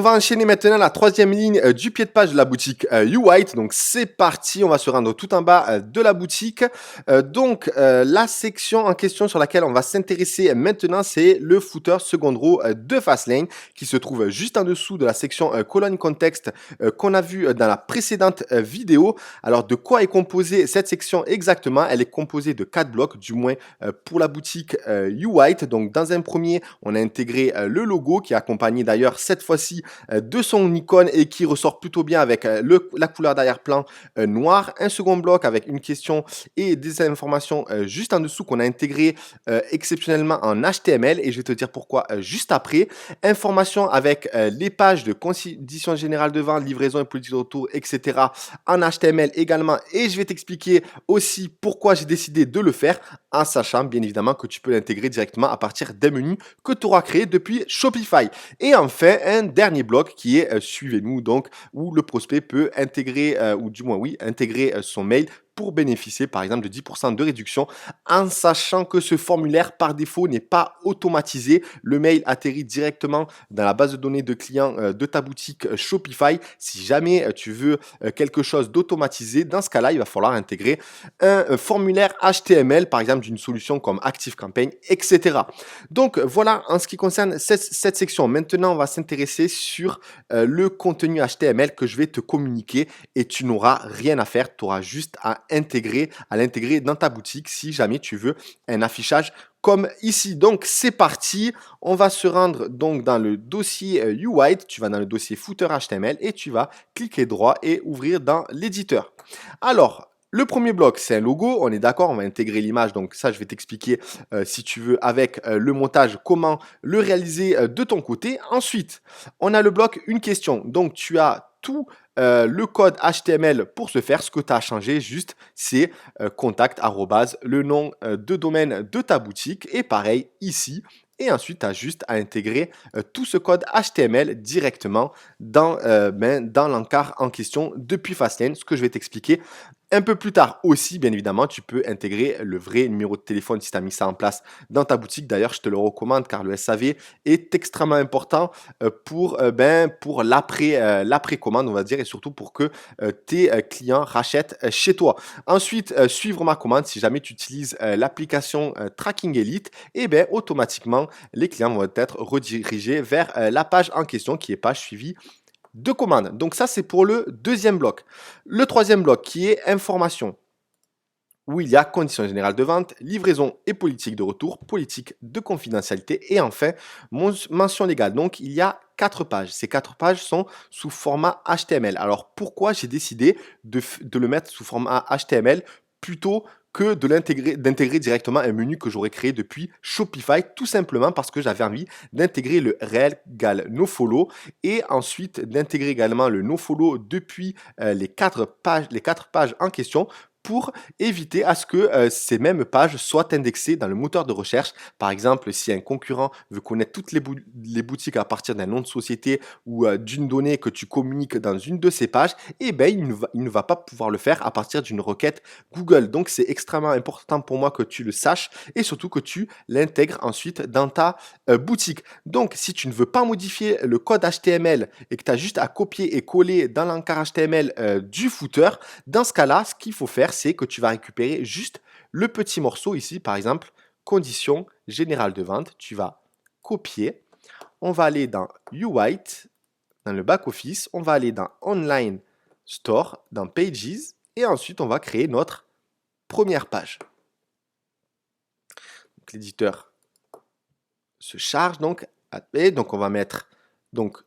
On va enchaîner maintenant la troisième ligne du pied de page de la boutique YouWhite. Donc c'est parti, on va se rendre tout en bas de la boutique. La section en question sur laquelle on va s'intéresser maintenant, c'est le footer second row de Fastlane qui se trouve juste en dessous de la section colonne contexte qu'on a vu dans la précédente vidéo. Alors de quoi est composée cette section exactement? Elle est composée de 4 blocs, du moins pour la boutique YouWhite. Donc dans un premier, on a intégré le logo qui est accompagné d'ailleurs cette fois-ci de son icône et qui ressort plutôt bien avec la couleur d'arrière-plan noir. Un second bloc avec une question et des informations juste en dessous qu'on a intégré exceptionnellement en HTML et je vais te dire pourquoi juste après. Informations avec les pages de conditions générales de vente, livraison et politique de retour, etc. en HTML également et je vais t'expliquer aussi pourquoi j'ai décidé de le faire en sachant bien évidemment que tu peux l'intégrer directement à partir des menus que tu auras créés depuis Shopify. Et enfin, un dernier bloc qui est suivez-nous, donc où le prospect peut intégrer, ou du moins oui, intégrer son mail pour bénéficier par exemple de 10% de réduction en sachant que ce formulaire par défaut n'est pas automatisé. Le mail atterrit directement dans la base de données de clients de ta boutique Shopify. Si jamais tu veux quelque chose d'automatisé, dans ce cas-là, il va falloir intégrer un formulaire HTML par exemple d'une solution comme ActiveCampaign, etc. Donc voilà en ce qui concerne cette section. Maintenant, on va s'intéresser sur le contenu HTML que je vais te communiquer et tu n'auras rien à faire. Tu auras juste à l'intégrer dans ta boutique si jamais tu veux un affichage comme ici. Donc c'est parti, on va se rendre donc dans le dossier YouWhite, tu vas dans le dossier footer HTML et tu vas cliquer droit et ouvrir dans l'éditeur. Alors, le premier bloc, c'est un logo, on est d'accord, on va intégrer l'image, donc ça je vais t'expliquer si tu veux avec le montage comment le réaliser de ton côté. Ensuite, on a le bloc une question, donc tu as tout le code HTML pour ce faire. Ce que tu as à changer juste, c'est contact le nom de domaine de ta boutique et pareil ici. Et ensuite, tu as juste à intégrer tout ce code HTML directement dans l'encart en question depuis Fastlane, ce que je vais t'expliquer un peu plus tard aussi, bien évidemment, tu peux intégrer le vrai numéro de téléphone si tu as mis ça en place dans ta boutique. D'ailleurs, je te le recommande car le SAV est extrêmement important pour l'après-commande, on va dire, et surtout pour que tes clients rachètent chez toi. Ensuite, suivre ma commande, si jamais tu utilises l'application Tracking Elite, et bien automatiquement, les clients vont être redirigés vers la page en question qui est page suivie de commandes. Donc ça, c'est pour le deuxième bloc. Le troisième bloc qui est information, où il y a conditions générales de vente, livraison et politique de retour, politique de confidentialité et enfin mention légale. Donc il y a 4 pages. Ces 4 pages sont sous format HTML. Alors pourquoi j'ai décidé de le mettre sous format HTML plutôt que d'intégrer directement un menu que j'aurais créé depuis Shopify, tout simplement parce que j'avais envie d'intégrer le rel égale nofollow et ensuite d'intégrer également le nofollow depuis les 4 pages en question pour éviter à ce que ces mêmes pages soient indexées dans le moteur de recherche. Par exemple, si un concurrent veut connaître toutes les boutiques à partir d'un nom de société ou d'une donnée que tu communiques dans une de ces pages, eh ben, il ne va pas pouvoir le faire à partir d'une requête Google. Donc, c'est extrêmement important pour moi que tu le saches et surtout que tu l'intègres ensuite dans ta boutique. Donc, si tu ne veux pas modifier le code HTML et que tu as juste à copier et coller dans l'encart HTML du footer, dans ce cas-là, ce qu'il faut faire, c'est que tu vas récupérer juste le petit morceau ici, par exemple, conditions générales de vente. Tu vas copier. On va aller dans YouWhite, dans le back-office. On va aller dans Online Store, dans Pages. Et ensuite, on va créer notre première page. L'éditeur se charge donc. Donc, on va mettre donc,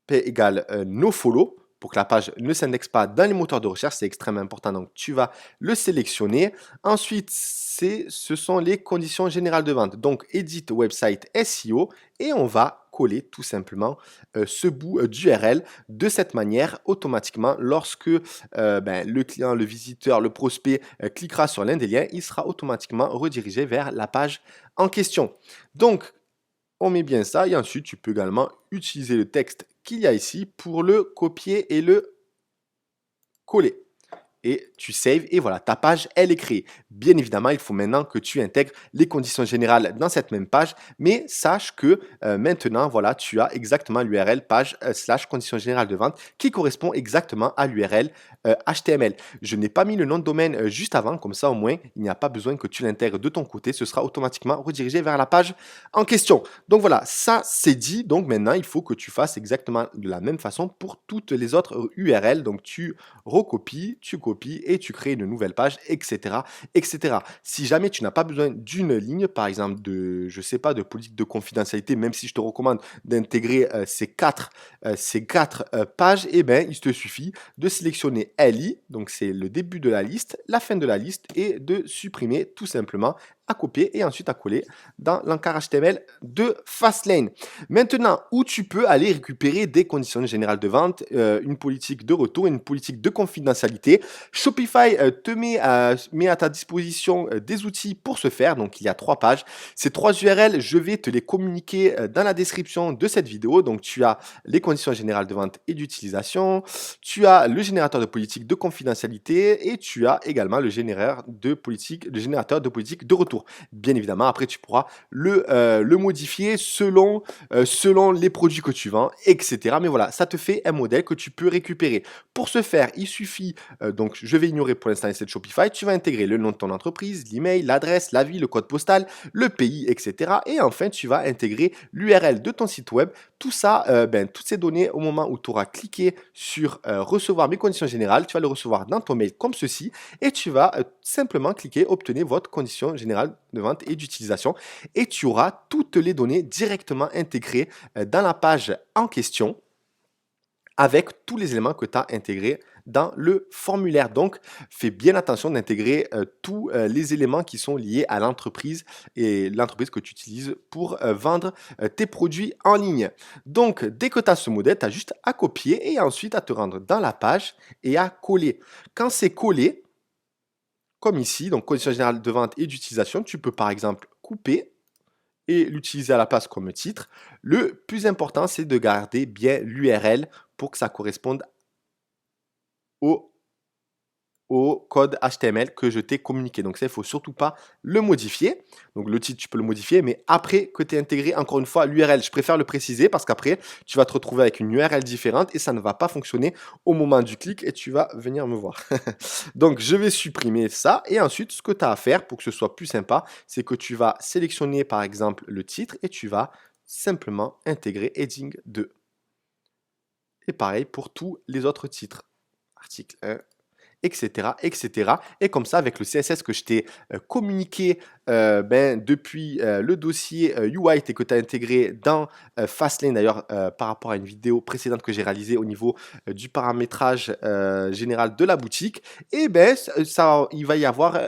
P égale nofollow pour que la page ne s'indexe pas dans les moteurs de recherche, c'est extrêmement important, donc tu vas le sélectionner. Ensuite, ce sont les conditions générales de vente, donc Edit Website SEO, et on va coller tout simplement ce bout d'URL de cette manière, automatiquement, lorsque le client, le visiteur, le prospect cliquera sur l'un des liens, il sera automatiquement redirigé vers la page en question. Donc, on met bien ça et ensuite tu peux également utiliser le texte qu'il y a ici pour le copier et le coller. et tu saves et voilà, ta page, elle est créée. Bien évidemment, il faut maintenant que tu intègres les conditions générales dans cette même page, mais sache que maintenant, voilà, tu as exactement l'URL page slash conditions générales de vente qui correspond exactement à l'URL HTML. Je n'ai pas mis le nom de domaine juste avant, comme ça au moins, il n'y a pas besoin que tu l'intègres de ton côté, ce sera automatiquement redirigé vers la page en question. Donc voilà, ça c'est dit, donc maintenant il faut que tu fasses exactement de la même façon pour toutes les autres URL, donc tu recopies, tu copies et tu crées une nouvelle page, etc., etc. Si jamais tu n'as pas besoin d'une ligne, par exemple de, je sais pas, de politique de confidentialité, même si je te recommande d'intégrer ces quatre pages, eh ben il te suffit de sélectionner LI, donc c'est le début de la liste, la fin de la liste, et de supprimer tout simplement à copier et ensuite à coller dans l'encart HTML de Fastlane. Maintenant, où tu peux aller récupérer des conditions générales de vente, une politique de retour, une politique de confidentialité. Shopify met à ta disposition des outils pour ce faire. Donc, il y a 3 pages. Ces 3 URL, je vais te les communiquer dans la description de cette vidéo. Donc, tu as les conditions générales de vente et d'utilisation, tu as le générateur de politique de confidentialité et tu as également le générateur de politique de retour. Bien évidemment, après, tu pourras le modifier selon les produits que tu vends, etc. Mais voilà, ça te fait un modèle que tu peux récupérer. Pour ce faire, il suffit, donc je vais ignorer pour l'instant cette Shopify, tu vas intégrer le nom de ton entreprise, l'email, l'adresse, la ville, le code postal, le pays, etc. Et enfin, tu vas intégrer l'URL de ton site web. Tout ça, toutes ces données, au moment où tu auras cliqué sur recevoir mes conditions générales, tu vas le recevoir dans ton mail comme ceci et tu vas simplement cliquer obtenir votre condition générale de vente et d'utilisation et tu auras toutes les données directement intégrées dans la page en question avec tous les éléments que tu as intégrés dans le formulaire. Donc, fais bien attention d'intégrer tous les éléments qui sont liés à l'entreprise et l'entreprise que tu utilises pour vendre tes produits en ligne. Donc, dès que tu as ce modèle, tu as juste à copier et ensuite à te rendre dans la page et à coller. Quand c'est collé, comme ici, donc conditions générales de vente et d'utilisation, tu peux par exemple couper et l'utiliser à la place comme titre. Le plus important, c'est de garder bien l'URL pour que ça corresponde au code HTML que je t'ai communiqué. Donc ça, il ne faut surtout pas le modifier. Donc le titre, tu peux le modifier, mais après que tu aies intégré, encore une fois, l'URL, je préfère le préciser parce qu'après, tu vas te retrouver avec une URL différente et ça ne va pas fonctionner au moment du clic et tu vas venir me voir. Donc je vais supprimer ça et ensuite, ce que tu as à faire pour que ce soit plus sympa, c'est que tu vas sélectionner par exemple le titre et tu vas simplement intégrer heading 2. Et pareil pour tous les autres titres. Article 1, etc., etc. Et comme ça, avec le CSS que je t'ai communiqué depuis le dossier UI et que tu as intégré dans Fastlane, d'ailleurs, par rapport à une vidéo précédente que j'ai réalisée au niveau du paramétrage général de la boutique, et il va y avoir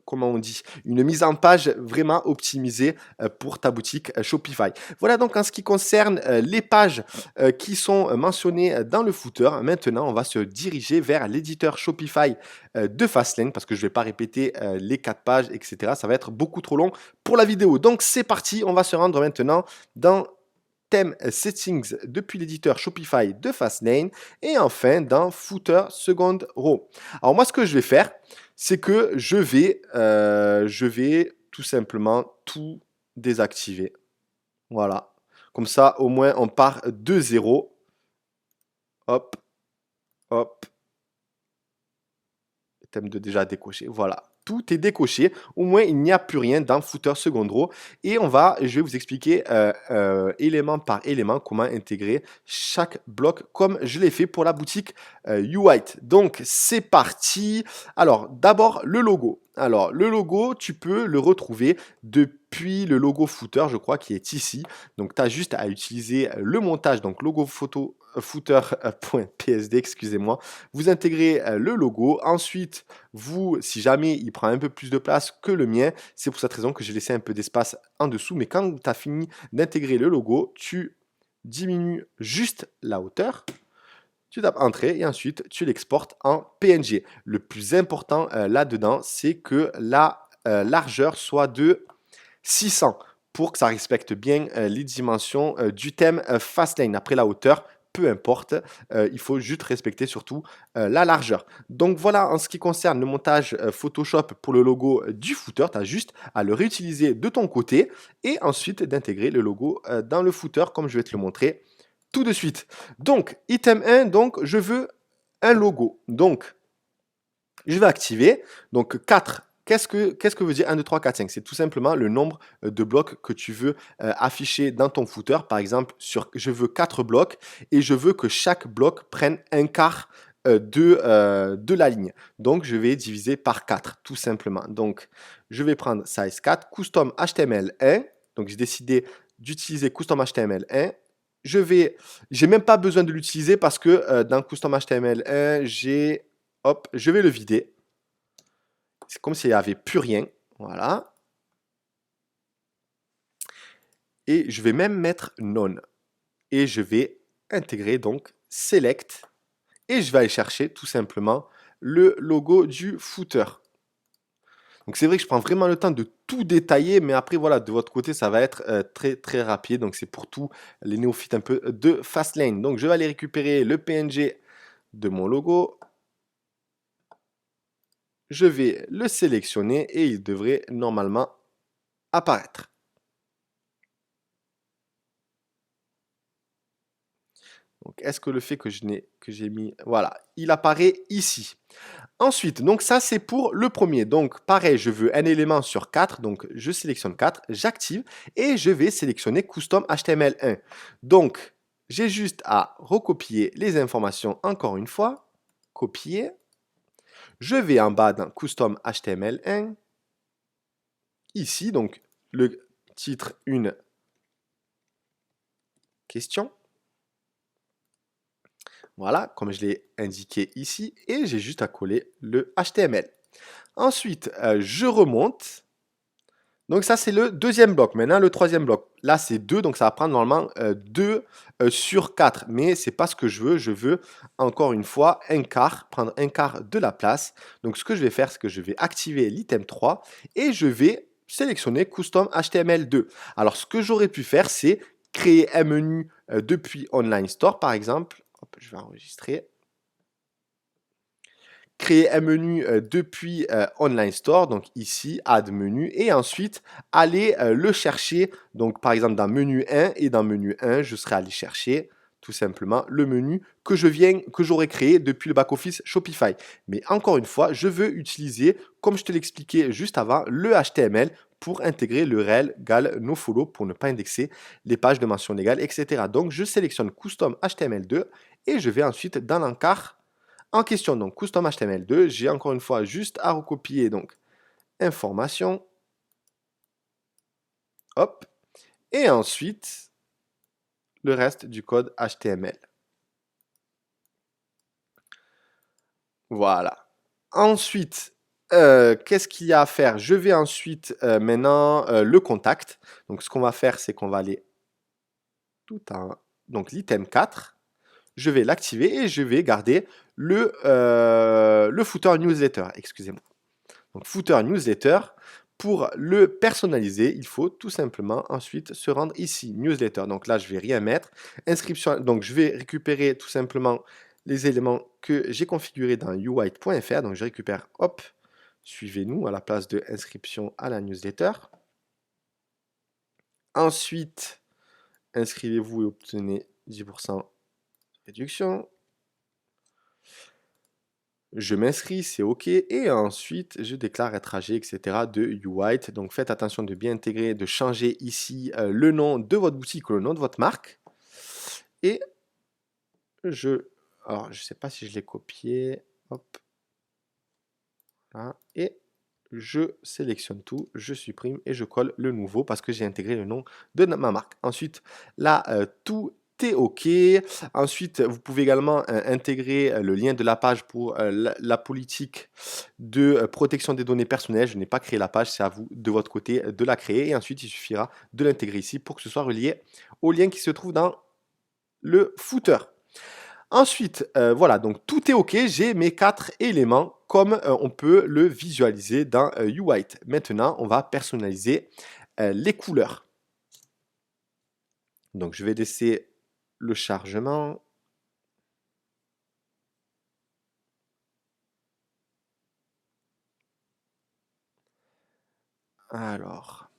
comment on dit, une mise en page vraiment optimisée pour ta boutique Shopify. Voilà donc en ce qui concerne les pages qui sont mentionnées dans le footer. Maintenant, on va se diriger vers l'éditeur Shopify de Fastlane parce que je ne vais pas répéter les 4 pages, etc. Ça va être beaucoup trop long pour la vidéo. Donc c'est parti, on va se rendre maintenant dans Theme Settings depuis l'éditeur Shopify de Fastlane et enfin dans Footer Second Row. Alors moi, ce que je vais faire, c'est que je vais tout simplement tout désactiver. Voilà. Comme ça, au moins, on part de 0. Hop, hop. Thème de déjà décoché. Voilà. Tout est décoché. Au moins, il n'y a plus rien dans Footer Second Row. Et je vais vous expliquer élément par élément comment intégrer chaque bloc comme je l'ai fait pour la boutique YouWhite. Donc, c'est parti. Alors, d'abord, le logo. Alors, le logo, tu peux le retrouver depuis le logo footer, je crois, qui est ici. Donc, tu as juste à utiliser le montage, donc logo photo footer.psd, excusez-moi. Vous intégrez le logo. Ensuite, si jamais il prend un peu plus de place que le mien, c'est pour cette raison que j'ai laissé un peu d'espace en dessous. Mais quand tu as fini d'intégrer le logo, tu diminues juste la hauteur. Tu tapes Entrée et ensuite tu l'exportes en PNG. Le plus important là-dedans, c'est que la largeur soit de 600 pour que ça respecte bien les dimensions du thème Fastlane. Après la hauteur, peu importe, il faut juste respecter surtout la largeur. Donc voilà en ce qui concerne le montage Photoshop pour le logo du footer, tu as juste à le réutiliser de ton côté et ensuite d'intégrer le logo dans le footer comme je vais te le montrer tout de suite. Donc, item 1, donc je veux un logo. Donc, je vais activer. Donc, 4. Qu'est-ce que veut dire 1, 2, 3, 4, 5? C'est tout simplement le nombre de blocs que tu veux afficher dans ton footer. Par exemple, je veux 4 blocs et je veux que chaque bloc prenne un quart de la ligne. Donc, je vais diviser par 4, tout simplement. Donc, je vais prendre size 4, custom HTML1. Donc, j'ai décidé d'utiliser custom HTML1. J'ai même pas besoin de l'utiliser parce que dans custom HTML1, je vais le vider. C'est comme s'il n'y avait plus rien. Voilà. Et je vais même mettre none. Et je vais intégrer donc select. Et je vais aller chercher tout simplement le logo du footer. Donc c'est vrai que je prends vraiment le temps de tout détailler, mais après voilà, de votre côté, ça va être très très rapide. Donc c'est pour tous les néophytes un peu de Fastlane. Donc je vais aller récupérer le PNG de mon logo. Je vais le sélectionner et il devrait normalement apparaître. Donc, est-ce que le fait que j'ai mis, voilà, il apparaît ici. Ensuite, donc ça c'est pour le premier. Donc pareil, je veux un élément sur 4, donc je sélectionne 4, j'active et je vais sélectionner Custom HTML1. Donc, j'ai juste à recopier les informations encore une fois, copier. Je vais en bas dans Custom HTML1, ici, donc le titre, une question. Voilà, comme je l'ai indiqué ici, et j'ai juste à coller le HTML. Ensuite, je remonte. Donc ça, c'est le deuxième bloc. Maintenant, le troisième bloc. Là, c'est 2, donc ça va prendre normalement 2 sur 4. Mais ce n'est pas ce que je veux. Je veux, encore une fois, un quart, prendre un quart de la place. Donc ce que je vais faire, c'est que je vais activer l'item 3 et je vais sélectionner Custom HTML2. Alors, ce que j'aurais pu faire, c'est créer un menu depuis Online Store, par exemple. Hop, je vais enregistrer. Créer un menu depuis Online Store, donc ici, Add menu, et ensuite aller le chercher, donc par exemple dans menu 1, et dans menu 1, je serai allé chercher tout simplement le menu que j'aurais créé depuis le back-office Shopify. Mais encore une fois, je veux utiliser, comme je te l'expliquais juste avant, le HTML pour intégrer le rel gal nofollow pour ne pas indexer les pages de mention légale, etc. Donc, je sélectionne Custom HTML2 et je vais ensuite dans l'encart en question. Donc, Custom HTML2, j'ai encore une fois juste à recopier donc information. Hop. Et ensuite, le reste du code HTML. Voilà. Ensuite, qu'est-ce qu'il y a à faire? Je vais ensuite maintenant le contact. Donc, ce qu'on va faire, c'est qu'on va aller tout en... Donc, l'item 4. Je vais l'activer et je vais garder le footer newsletter. Excusez-moi. Donc, footer newsletter. Pour le personnaliser, il faut tout simplement ensuite se rendre ici, newsletter. Donc là, je vais rien mettre. Inscription, donc je vais récupérer tout simplement les éléments que j'ai configurés dans uwhite.fr. Donc je récupère, hop, suivez-nous à la place de inscription à la newsletter. Ensuite, inscrivez-vous et obtenez 10% de réduction. Je m'inscris, c'est OK. Et ensuite, je déclare être âgé, etc. de uWhite. Donc, faites attention de bien intégrer, de changer ici le nom de votre boutique ou le nom de votre marque. Et alors, je ne sais pas si je l'ai copié. Hop. Voilà. Et je sélectionne tout, je supprime et je colle le nouveau parce que j'ai intégré le nom de ma marque. Ensuite, là, tout est OK. Ensuite, vous pouvez également intégrer le lien de la page pour la politique de protection des données personnelles. Je n'ai pas créé la page, c'est à vous de votre côté de la créer. Et ensuite, il suffira de l'intégrer ici pour que ce soit relié au lien qui se trouve dans le footer. Ensuite, voilà, donc tout est OK. J'ai mes 4 éléments comme on peut le visualiser dans uWhite. Maintenant, on va personnaliser les couleurs. Donc, je vais laisser le chargement. Alors,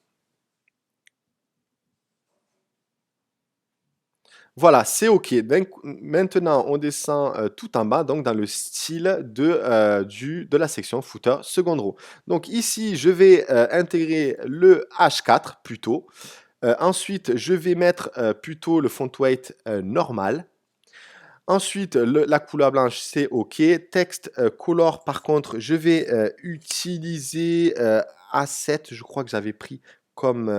voilà, c'est OK. Maintenant, on descend tout en bas, donc dans le style de la section footer second row. Donc ici, je vais intégrer le H4 plutôt. Ensuite, je vais mettre plutôt le font weight normal. Ensuite, la couleur blanche, c'est OK. Texte color, par contre, je vais utiliser A7. Je crois que j'avais pris comme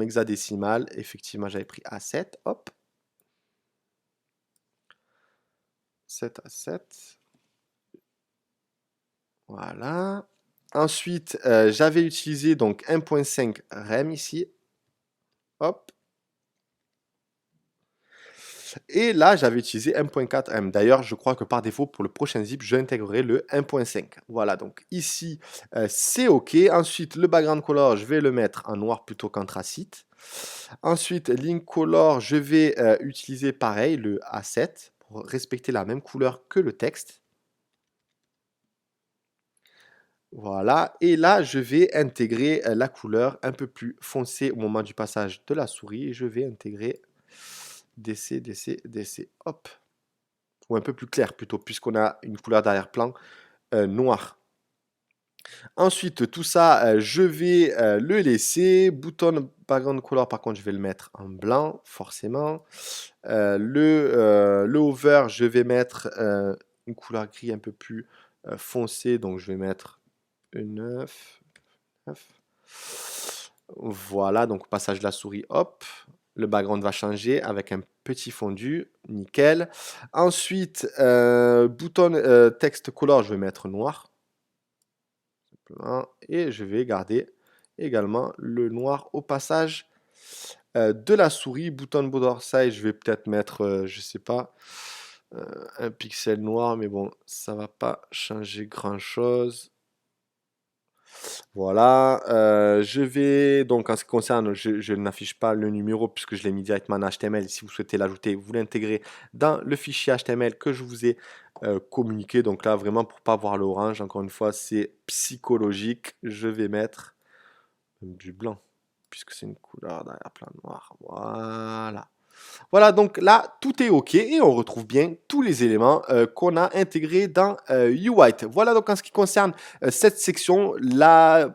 hexadécimal. Effectivement, j'avais pris A7. Hop, 7 A7. Voilà. Ensuite, j'avais utilisé donc 1.5 rem ici. Hop. Et là, j'avais utilisé 1.4 M. D'ailleurs, je crois que par défaut, pour le prochain zip, j'intégrerai le 1.5. Voilà, donc ici, c'est OK. Ensuite, le background color, je vais le mettre en noir plutôt qu'anthracite. Ensuite, link color, je vais utiliser pareil, le A7, pour respecter la même couleur que le texte. Voilà, et là, je vais intégrer la couleur un peu plus foncée au moment du passage de la souris. Et je vais intégrer DC, DC, DC. Hop. Ou un peu plus clair plutôt, puisqu'on a une couleur d'arrière-plan noire. Ensuite, tout ça, je vais le laisser. Bouton background color, par contre, je vais le mettre en blanc, forcément. Le hover, je vais mettre une couleur gris un peu plus foncée, donc je vais mettre une 9. Voilà, donc au passage de la souris, hop, le background va changer avec un petit fondu, nickel. Ensuite, bouton texte color, je vais mettre noir. Simplement, et je vais garder également le noir au passage de la souris. Bouton border size, je vais peut-être mettre, je sais pas, un pixel noir, mais bon, ça va pas changer grand-chose. Voilà, je vais donc en ce qui concerne, je n'affiche pas le numéro puisque je l'ai mis directement en HTML. Si vous souhaitez l'ajouter, vous l'intégrez dans le fichier HTML que je vous ai communiqué. Donc là, vraiment pour pas voir l'orange, encore une fois, c'est psychologique. Je vais mettre du blanc puisque c'est une couleur d'arrière-plan noir. Voilà. Voilà, donc là, tout est OK et on retrouve bien tous les éléments qu'on a intégrés dans UWhite. Voilà donc en ce qui concerne cette section, la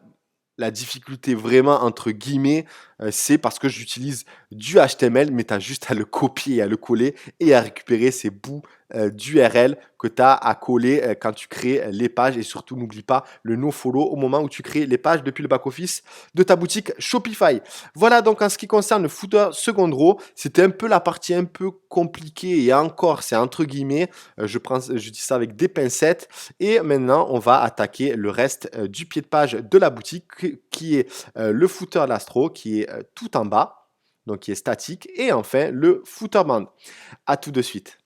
difficulté vraiment entre guillemets, c'est parce que j'utilise du HTML, mais tu as juste à le copier et à le coller et à récupérer ces bouts d'URL que tu as à coller quand tu crées les pages. Et surtout, n'oublie pas le nofollow au moment où tu crées les pages depuis le back-office de ta boutique Shopify. Voilà donc en ce qui concerne le footer second row, c'était un peu la partie un peu compliquée et encore, c'est entre guillemets, je dis ça avec des pincettes. Et maintenant, on va attaquer le reste du pied de page de la boutique qui est le footer Lastro qui est tout en bas, donc qui est statique, et enfin le footer band. À tout de suite.